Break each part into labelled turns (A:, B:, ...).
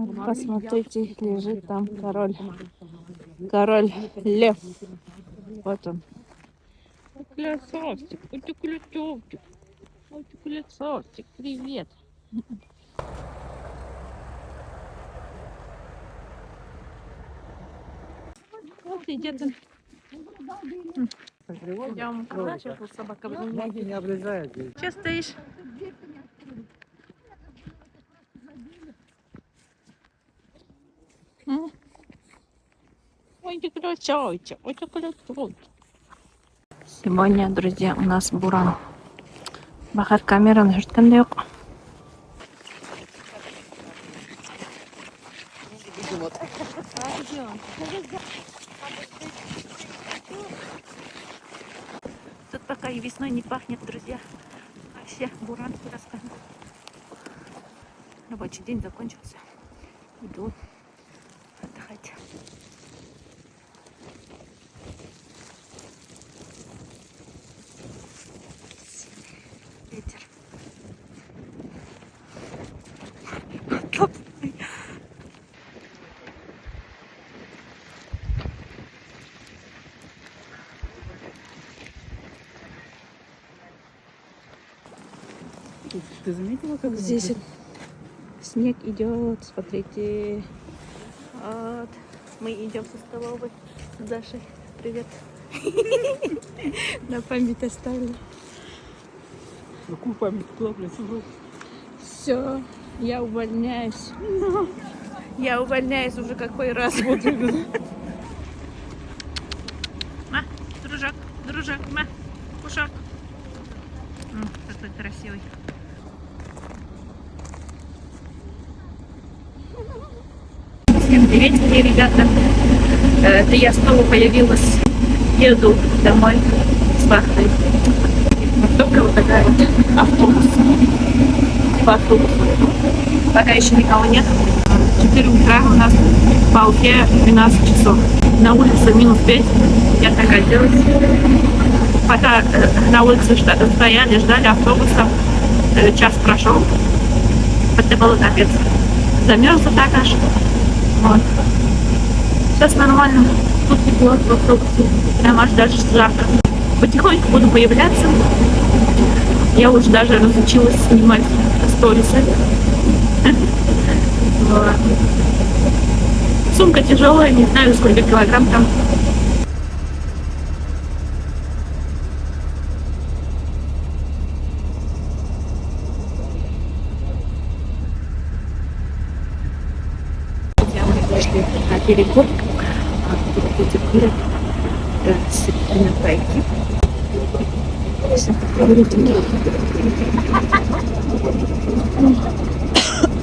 A: Вот, посмотрите, лежит там король. Король лев. Вот он. Красавчик, красавчик, красавчик, привет. Вот идет он. Я вам показала, сейчас вот собака
B: Ноги не облезают.
A: Че стоишь? Ой, ты красавчик, ой, ты красавчик. Сегодня, друзья, у нас буран. Бахар камераны жұртканда yok. Тут пока и весной не пахнет, друзья. Вообще буран просто. Рабочий день закончился. Иду отдыхать. Ветер.
B: Ты заметила, как
A: Здесь снег идет, смотрите. Вот. Мы идем со столовой с Дашей. Привет. На память оставили.
B: какую память туда, блядь, собрал?
A: Все, я увольняюсь. Я увольняюсь уже какой раз. Ма, дружок, дружок, ма, кушок. Какой красивый. Всем приветики, ребята. Это я снова появилась. Еду домой с вахтой. Только вот такая вот автобус. По автобусу. Пока еще никого нет. 4 утра у нас в Алке 12 часов. На улице -5. Я так оделась. Пока на улице стояли, ждали автобуса. Час прошел. Это было капец. Замерзла так аж. Вот. Сейчас нормально. Тут тепло в автобусе. Прям аж даже жарко. Потихоньку буду появляться. Я уже даже разучилась снимать сторисы. Сумка тяжелая, не знаю, сколько килограмм там. Мы вышли на перекур. Будет город. Действительно пройти.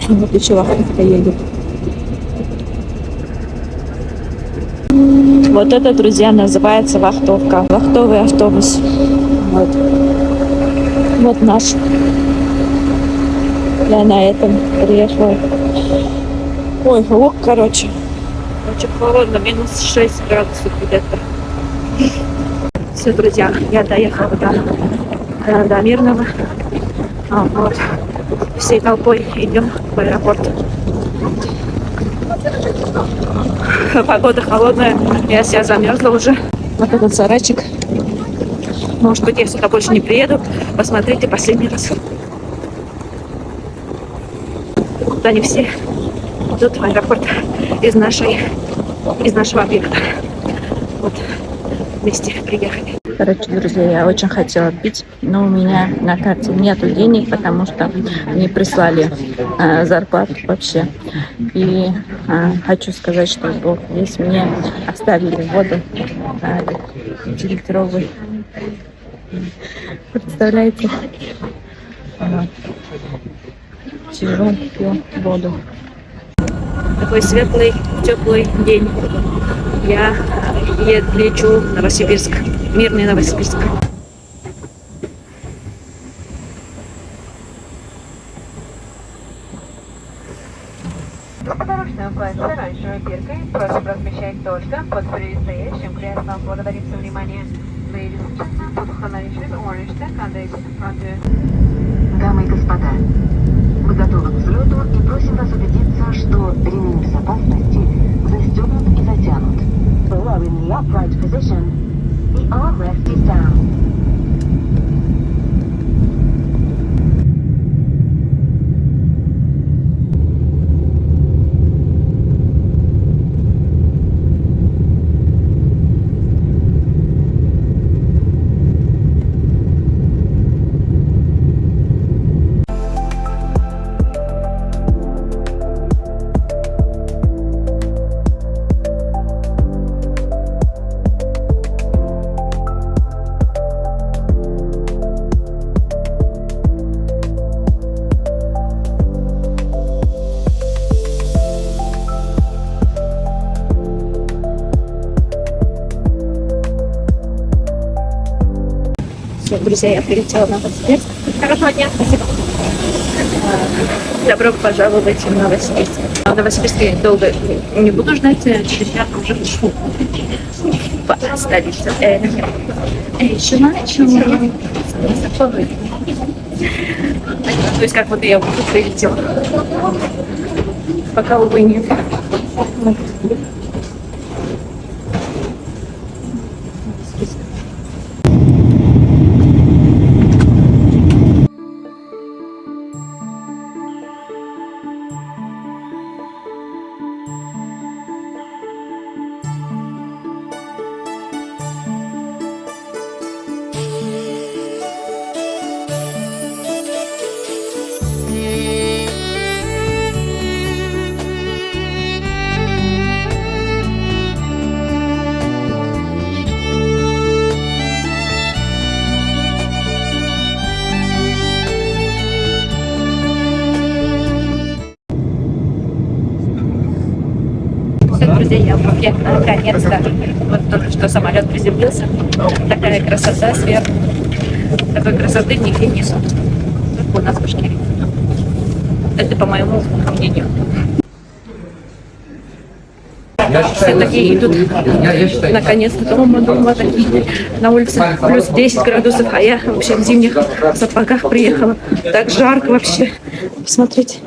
A: Вот еще вахтовка едет. Вот это, друзья, называется вахтовка. Вахтовый автобус. Вот. Вот наш. Я на этом приехала. Ой, ох, короче. Очень холодно, -6 градусов где-то. Все, друзья, я доехала до Мирного. Вот. Всей толпой идем в аэропорт. Погода холодная, я вся замерзла уже. Вот этот сарайчик. Может быть, я сюда больше не приеду. Посмотрите последний раз. Вот они все идут в аэропорт из нашего объекта. Вот вместе приехали. Короче, друзья, я очень хотела пить, но у меня на карте нету денег, потому что не прислали зарплату вообще. И хочу сказать, что Бог весь мне оставили воду 5-литровую. Представляете? Сижу, пью воду. Такой светлый, теплый день. Я лечу в Новосибирск. Мирный Новосибирск.
C: Дорожная платье оранжевой биркой. Просим размещать только под предстоящим креслом. Благодарим за внимание. Ladies and gentlemen, put the orange deck on the front. Дамы и господа, вы готовы к взлету и просим вас убедиться, что ремень безопасности застегнут и затянут. You are in the upright position. The armrest is down.
A: Все, друзья, я прилетела на Новосибирск. Хорошего дня, спасибо. Добро пожаловать в Новосибирск. В Новосибирске я долго не буду ждать, через час уже пришлю в столицу. Еще начала. То есть как вот я вот тут прилетела. Пока, увы, нет. Друзья, я наконец-то, вот только что самолет приземлился, такая красота сверху, такой красоты нигде нету, только у нас в Башкирии. Это по моему мнению. Все такие идут, наконец-то дома такие, на улице плюс 10 градусов, а я вообще в зимних сапогах приехала. Так жарко вообще. Посмотрите.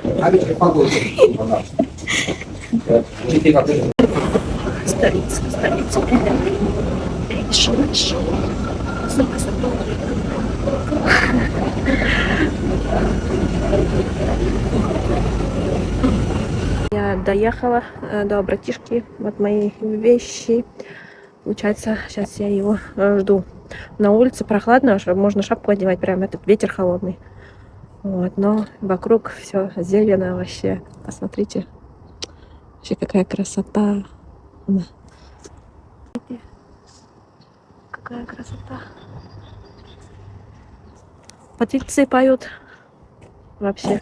A: Столица. Я доехала до братишки, вот мои вещи. Получается, сейчас я его жду. На улице прохладно, можно шапку одевать, прям этот ветер холодный. Вот, но вокруг все зелено вообще. Посмотрите. Вообще какая красота. Какая красота. Птицы поют. Вообще.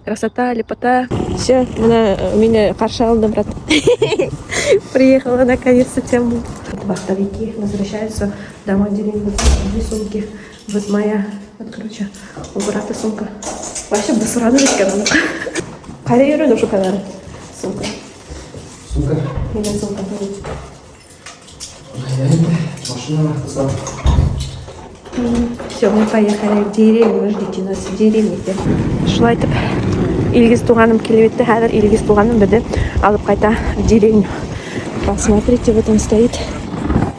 A: Красота, лепота. Все, меня харшал, брат. Приехала наконец-то тему. Бахтовики возвращаются домой, делим две сумки. Вот моя, вот, короче, у брата сумка. Вообще бы срадовать канал. Карьеру нашу канал. Сумка.
D: Сумка?
A: Или сумка.
D: Машина написала.
A: Все, мы поехали в деревню. Ждите нас в деревне. Шла это. Илгиз туганым келебетті, хәзер Илгиз туганым бізді алып қайта в деревню. Посмотрите, вот он стоит.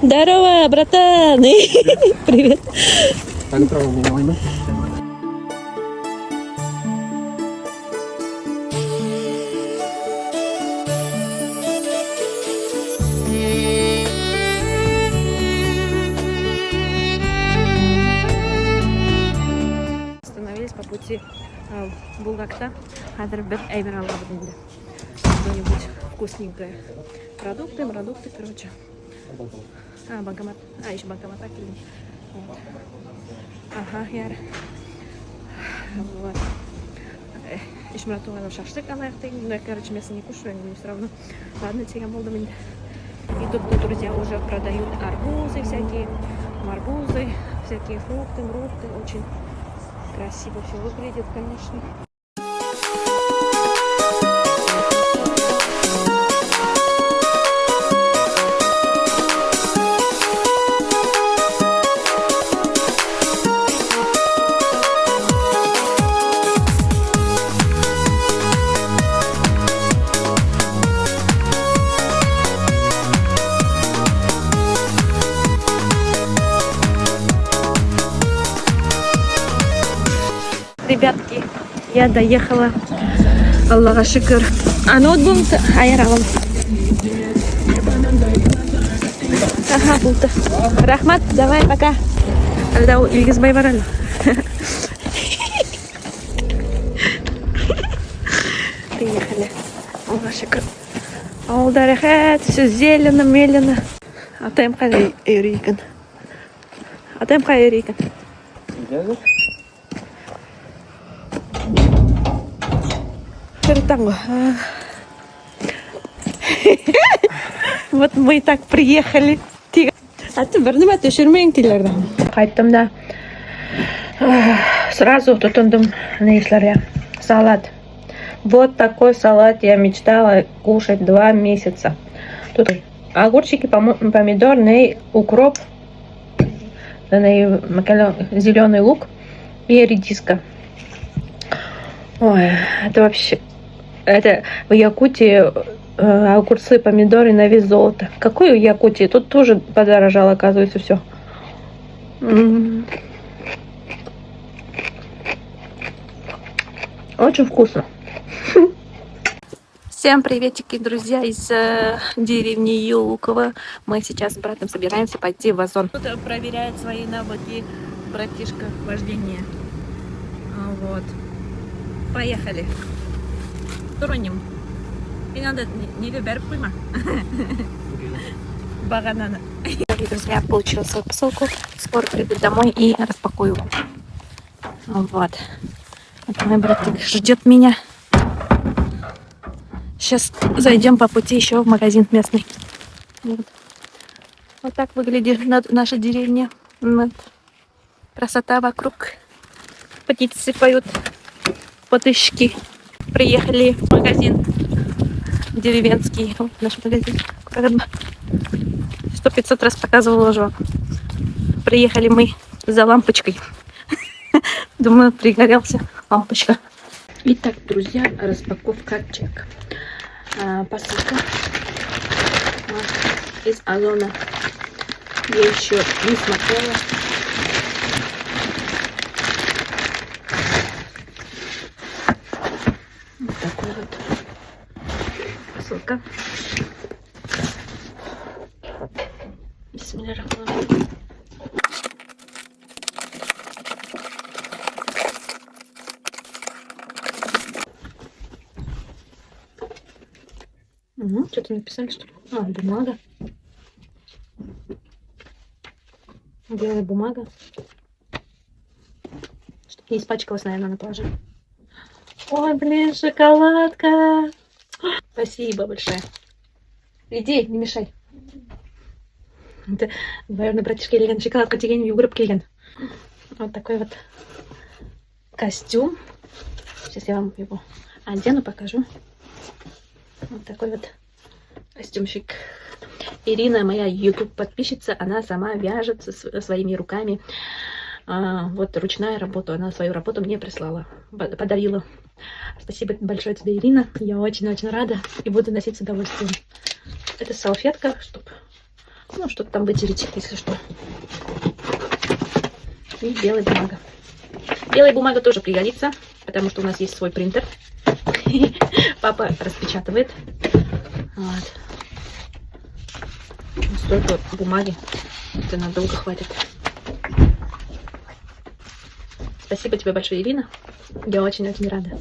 A: Здорово, братан! Привет!
D: Так, право, не война.
A: Остановились по пути в Булгакта. Хадр бер эйбер алабдинде. Что-нибудь вкусненькое. Продукты, короче. Банкомат. Еще банкомат. Вот. Ага, яр. Вот. Еще мратугану шашлык алаяқтайын. Но я, короче, мясо не кушаю, мне все равно. Ладно, тебе молодым. И тут, друзья, уже продают арбузы всякие, марбузы, всякие фрукты. Очень красиво все выглядит, конечно. ребятки, я доехала. Аллаха шикар. А ноутбук айралам. Ага, булты. Рахмат, давай, пока. Алда Илгизбай барали. Приехали. Аллаха шикар. Алдарахат, все зелено, мелено. А там кай эрикан. А там кай эрикан. Танго. Вот мы и так приехали. А ты барнама ты шермень тилерда. Кайттым да. Сразу тутундум нейсларя. Салат. Вот такой салат я мечтала кушать 2 месяца. Тут огурчики, помидор, укроп, зеленый лук и редиска. Ой, это вообще... Это в Якутии огурцы, помидоры на вес золота. Какой в Якутии? Тут тоже подорожало, оказывается, все. Очень вкусно. Всем приветики, друзья, из деревни Юлково. Мы сейчас с братом собираемся пойти в Озон. Кто-то проверяет свои навыки, братишка, вождения. Вот. Поехали. Туроним. И надо не выбирать пойма. Баганана. Друзья, я получила свою посылку. Скоро приду домой и распакую. Вот. Вот мой братик ждет меня. Сейчас зайдем по пути еще в магазин местный. Вот, вот так выглядит наша деревня. Вот. Красота вокруг. Птицы поют. Потышки. Приехали в магазин деревенский. Вот наш магазин. 100-500 раз показывала уже. Приехали мы за лампочкой. Думаю, пригорелся лампочка. Итак, друзья, распаковка чек. Посылка из Озона. Я еще не смотрела. Вот такой вот посылка. Бисмиллахиррахманиррахим. Что-то написали, что ли? А, бумага. Белая бумага. Чтобы не испачкалась, наверное, на пляже. Ой, блин, шоколадка. Спасибо большое. Иди, не мешай. Это, наверное, братишка Ильин. Шоколадка тегень югруб келген. Вот такой вот костюм. Сейчас я вам его одену, покажу. Вот такой вот костюмчик. Ирина, моя YouTube подписчица, она сама вяжет своими руками. Вот ручная работа. Она свою работу мне прислала, подарила. Спасибо большое тебе, Ирина. Я очень-очень рада и буду носить с удовольствием. Это салфетка, чтобы, ну, что-то там вытереть, если что. И белая бумага. Белая бумага тоже пригодится, потому что у нас есть свой принтер. Папа распечатывает. Вот. Столько бумаги. Это надолго хватит. Спасибо тебе большое, Ирина. Я очень-очень рада.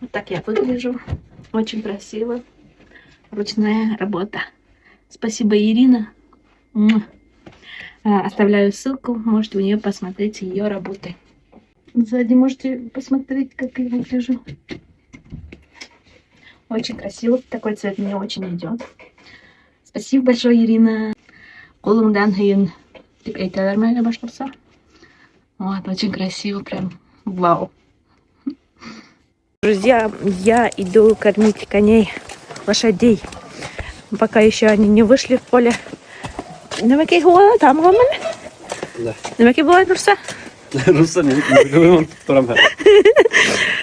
A: Вот так я выгляжу. Очень красиво. Ручная работа. Спасибо, Ирина. Оставляю ссылку. Можете у нее посмотреть ее работы. Сзади можете посмотреть, как я выгляжу. Очень красиво. Такой цвет мне очень идет. Спасибо большое, Ирина. Колумдан хейн. Тип эйталармайга башкурса. Вот, очень красиво, прям вау. Друзья, я иду кормить коней, лошадей. Пока еще они не вышли в поле. Намаки хуа там гоман?
D: Да.
A: Намаки бывает руса?
D: Руса не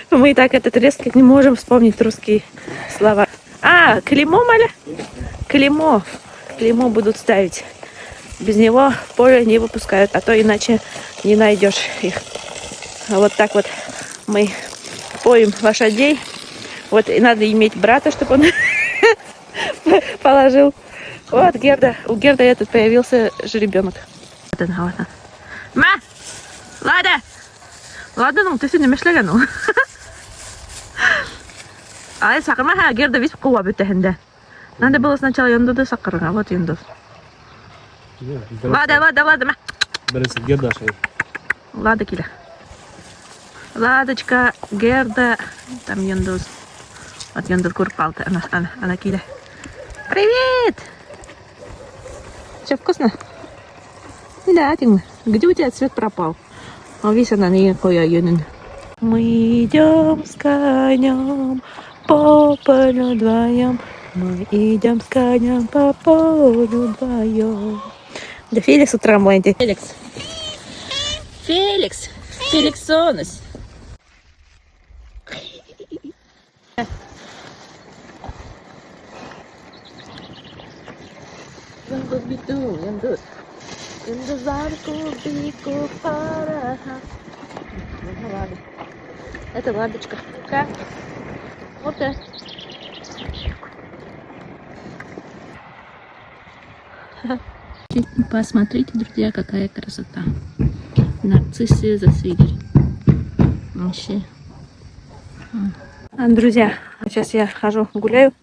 A: Мы и так этот резко не можем вспомнить русские слова. А, клеймо, Маля? Клеймо. Клеймо будут ставить. Без него в поле не выпускают, а то иначе не найдешь их. Вот так вот Мы поем лошадей. Вот, и надо иметь брата, чтобы он положил. Вот, Герда. У Герды этот появился жеребенок. Вот она, вот она. Ма! Лада! Лада, ну, ты сегодня мешляга, ну. Ай, сакырма, Герда весь куа бютехенде. Надо было сначала Юндуду сакырга. Вот Юндус. Лада, Лада, Лада, ма!
D: Берется Гердаша.
A: Лада киля. Ладочка, Герда, там Юндус. Вот Юндус курпалта, она киля. Привет! Все вкусно? Да, Тимма. Где у тебя цвет пропал? А весь она никакой юнин. Мы идем с конем по полю вдвоем. Мы идем с конем по полю вдвоем. Да Феликс утра мой. Феликс. Феликс. Феликсонус. Юндус биту, Юндус. Юндузарку бику параха. Ладно. Это ладочка. Как? Вот это. Посмотрите, друзья, какая красота. Нарциссы зацвели. Вообще. Друзья, сейчас я хожу, гуляю.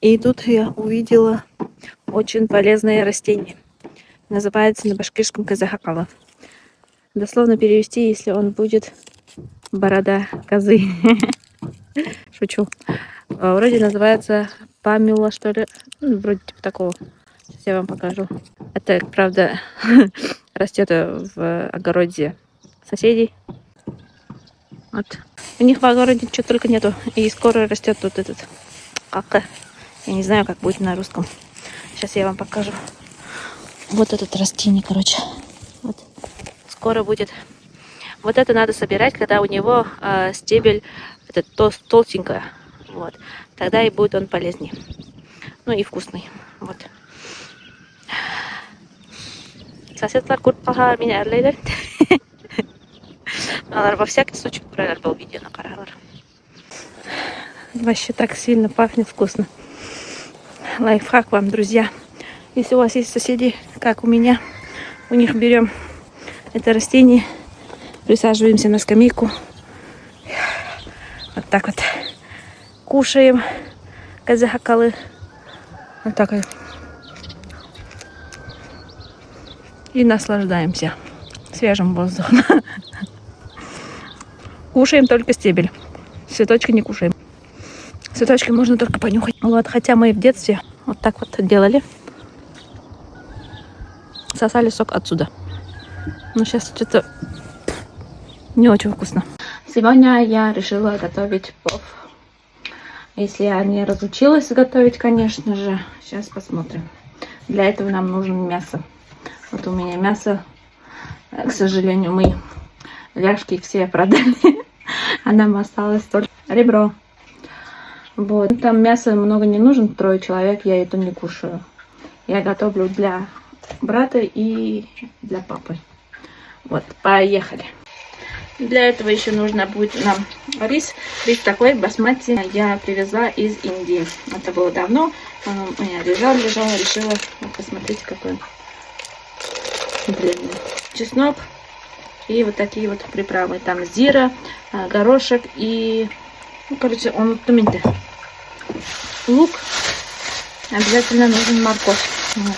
A: И тут я увидела очень полезное растение. Называется на башкирском казахакала. Дословно перевести, если он будет борода козы. Шучу. Вроде называется памела, что ли. Ну, вроде типа такого. Сейчас я вам покажу. Это, правда, растет в огороде соседей. Вот. У них в огороде чего только нету. И скоро растет тут этот кака. Я не знаю, как будет на русском. Сейчас я вам покажу. Вот этот растение, короче. Вот. Скоро будет. Вот это надо собирать, когда у него стебель этот, толстенькая. Вот. Тогда и будет он полезнее. Ну и вкусный. Вот. Соседлар куртпаха меня әрлейлер. Алар во всякий случай көрәләр был видео на каралар. Вообще так сильно пахнет вкусно. Лайфхак вам, друзья. Если у вас есть соседи, как у меня, у них берем это растение, присаживаемся на скамейку. Вот так вот. Кушаем казахакалы. Вот так вот. И наслаждаемся свежим воздухом. Кушаем только стебель. Цветочки не кушаем. Цветочки можно только понюхать. Вот, хотя мы в детстве вот так вот делали. Сосали сок отсюда. Но сейчас что-то не очень вкусно. Сегодня я решила готовить плов. Если я не разучилась готовить, конечно же. Сейчас посмотрим. Для этого нам нужно мясо. Вот у меня мясо. К сожалению, мы ляжки все продали. А нам осталось только ребро. Вот. Там мяса много не нужно. 3 человек, я это не кушаю. Я готовлю для брата и для папы. Вот, поехали. Для этого еще нужно будет нам рис. Рис такой басмати. Я привезла из Индии. Это было давно. У меня лежал, решила. Вот, посмотрите, какой он длинный. Чеснок и вот такие вот приправы. Там зира, горошек и, ну, короче, он тументе. Лук. Обязательно нужен морковь. Вот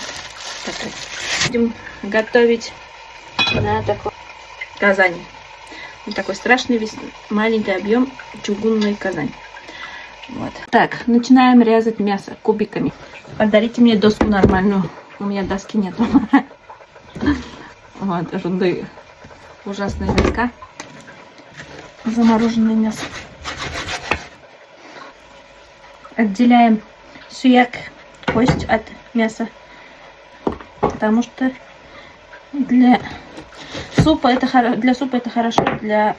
A: такой. Будем готовить на такой казани. Вот такой страшный весь маленький объем чугунной казани. Вот. Так, начинаем резать мясо кубиками. Подарите мне доску нормальную. У меня доски нету. Вот, жунды. Ужасные войска. Замороженное мясо. Отделяем суяк, кость от мяса. Потому что для супа это хорошо, для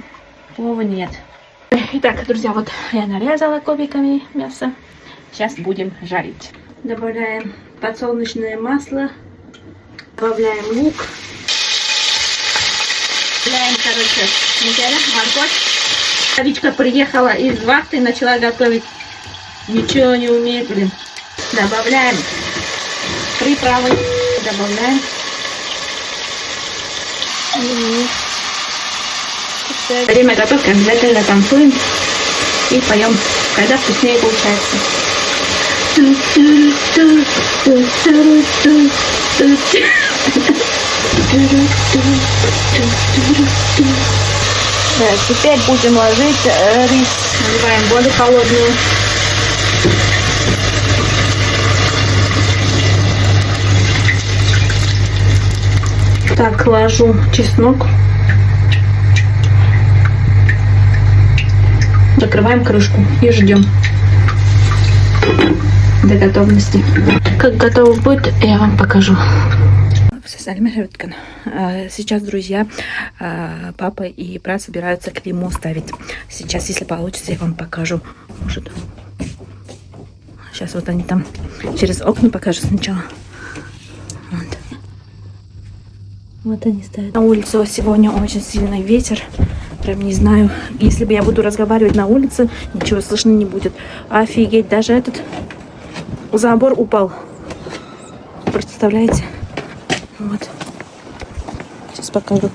A: плова нет. Итак, друзья, вот я нарезала кубиками мясо. Сейчас будем жарить. Добавляем подсолнечное масло. Добавляем лук. Добавляем, короче, морковь. Ричка приехала из вахты и начала готовить. Ничего не умеет, блин. Добавляем приправы. Добавляем. Время готовки обязательно танцуем и поем, когда вкуснее получается. Теперь будем ложить рис. Наливаем воду холодную. Так, ложу чеснок. Закрываем крышку и ждем до готовности. Как готов будет, я вам покажу. Сейчас, друзья, папа и брат собираются клеймо ставить. Сейчас, если получится, я вам покажу. Может. Сейчас вот они там через окна покажу сначала. Вот они ставят. На улице сегодня очень сильный ветер. Прям не знаю. Если бы я буду разговаривать на улице, ничего слышно не будет. Офигеть, даже этот забор упал. Представляете? Вот. Сейчас покажу.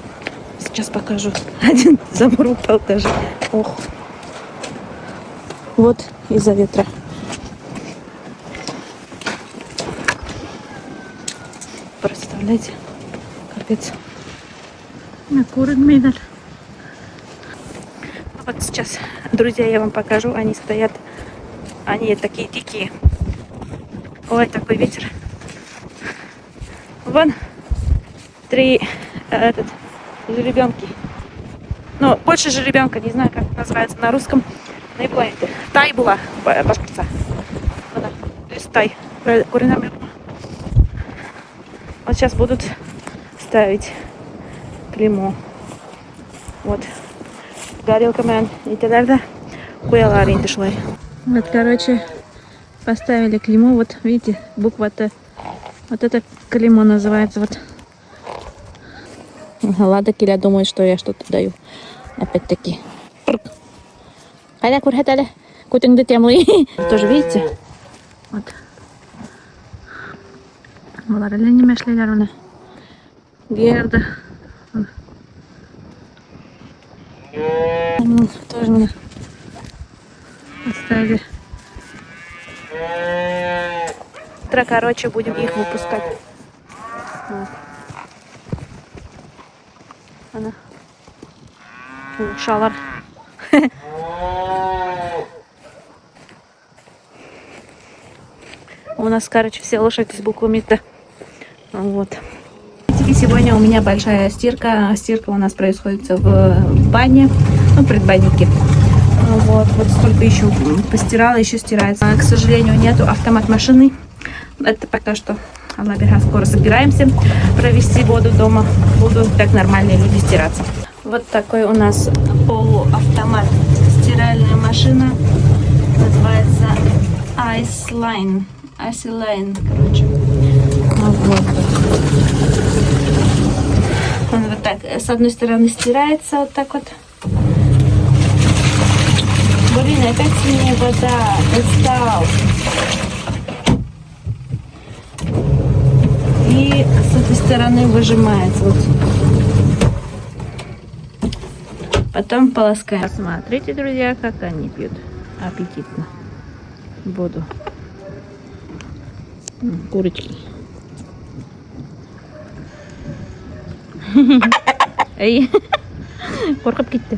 A: Сейчас покажу. Один забор упал даже. Ох. Вот из-за ветра. Представляете? Капец. На куры медаль. Вот сейчас, друзья, я вам покажу. Они стоят. Они такие дикие. Ой, такой ветер. Вон 3 жеребенки. Ну, больше жеребенка, не знаю, как называется на русском. Тай была башкирца. То есть тай. Вот сейчас будут ставить клеймо. Вот. Горелками и тогда хуялари дошла. Вот, короче, поставили клеймо. Вот, видите, буква-то. Вот это клеймо называется. Вот. Лада Киля думает, что я что-то даю. Опять-таки. Тоже видите? Вот. Герда. Тоже меня оставили. Завтра, короче, будем их выпускать. Вот. Она. Шалар. У нас, короче, все лошади с буквами Т. Вот. Сегодня у меня большая стирка. Стирка у нас происходит в бане, ну, предбаннике. Вот столько еще постирала, еще стирается. К сожалению, нету автомат машины. Это пока что. Аллах, скоро собираемся провести воду дома. Буду так нормальные люди стираться. Вот такой у нас полуавтомат. Стиральная машина. Называется Iceline. Iceline, короче. Вот. Он вот так с одной стороны стирается вот так вот. Блин, опять синяя вода. Достал. И с этой стороны выжимается. Вот. Потом полоскаем. Смотрите, друзья, как они пьют. Аппетитно. Воду. Курочки. Эй, коркап кетті.